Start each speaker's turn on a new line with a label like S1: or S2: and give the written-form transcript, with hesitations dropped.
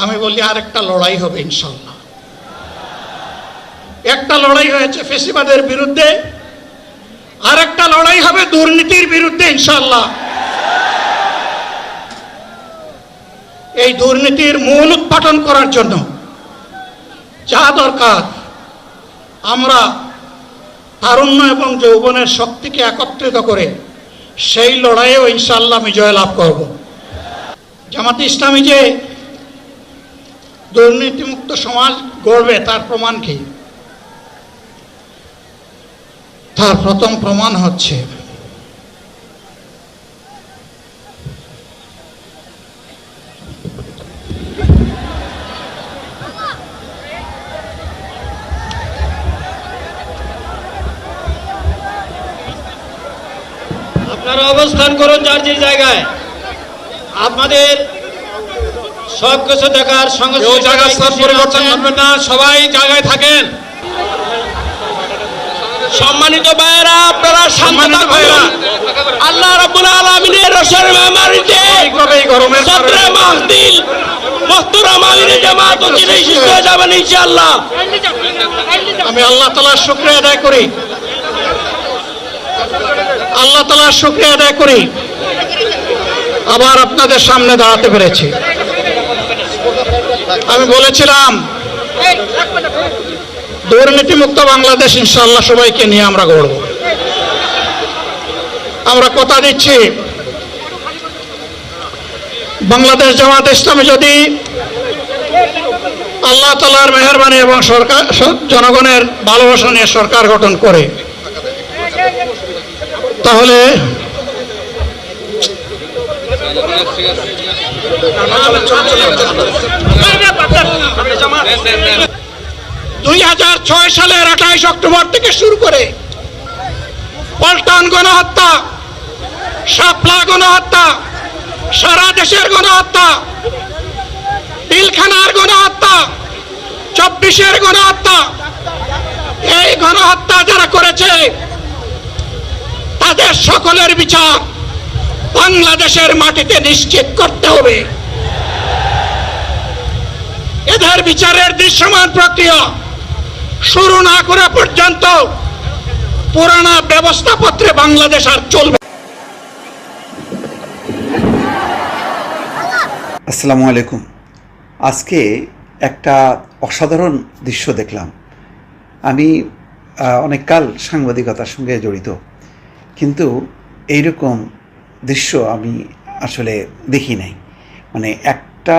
S1: আমি বলি আরেকটা লড়াই হবে ইনশাল্লাহ। একটা লড়াই হয়েছে ফেসিবাদের বিরুদ্ধে, আরেকটা লড়াই হবে দুর্নীতির বিরুদ্ধে ইনশাল্লাহ। এই দুর্নীতির মূল উৎপাটন করার জন্য যা দরকার, আমরা তারুণ্য এবং যৌবনের শক্তিকে একত্রিত করে সেই লড়াইয়েও ইনশাল্লাহ বিজয় লাভ করব। জামাতে ইসলামী যে দুর্নীতিমুক্ত সমাজ গড়বে তার প্রমাণ কি? তার প্রথম প্রমাণ হচ্ছে
S2: আপনারা অবস্থান করুন যার যে জায়গায়। আপনাদের সব কিছু দেখার সঙ্গে
S3: জায়গা স্থান পরিবর্তন করবেন না, সবাই জায়গায় থাকেন।
S2: সম্মানিত ভাইয়েরা, আপনারা
S3: সম্মানিত ভাইয়েরা,
S2: আল্লাহ রাব্বুল আলামিনের রসের মেমারিতে সদরে মাহদিল মুহতারাম আমিরে জামাত অচিরেই সুস্থ হয়ে যাবেন ইনশাআল্লাহ।
S1: আমি আল্লাহ তাআলার শুকরিয়া আদায় করি, আল্লাহ তাআলার শুকরিয়া আদায় করি আবার আপনাদের সামনে দাঁড়াতে পেরেছি। আমি বলেছিলাম দুর্নীতিমুক্ত বাংলাদেশ ইনশাআল্লাহ সবাইকে নিয়ে আমরা গড়ব। আমরা কথা দিচ্ছি, বাংলাদেশ জামাত ইসলামী যদি আল্লাহ তাআলার মেহেরবানি এবং সরকার জনগণের ভালোবাসা নিয়ে সরকার গঠন করে, তাহলে 2006 সালের 28 অক্টোবর থেকে শুরু করে পল্টন গণহত্যা, শাপলা গণহত্যা, সারা দেশের গণহত্যা, পিলখানার গণহত্যা, 24-এর গণহত্যা, এই গণহত্যা যারা করেছে তাদের সকলের বিচার বাংলাদেশের মাটিতে নিশ্চিত করতে হবে। এদের বিচারের দৃশ্যমান প্রক্রিয়া শুরু না করা পর্যন্ত পুরানা ব্যবস্থাপত্রে বাংলাদেশ আর চলবে।
S4: আসসালামু আলাইকুম। আজকে একটা অসাধারণ দৃশ্য দেখলাম। আমি অনেককাল সাংবাদিকতার সঙ্গে জড়িত, কিন্তু এইরকম দৃশ্য আমি আসলে দেখি নাই। মানে একটা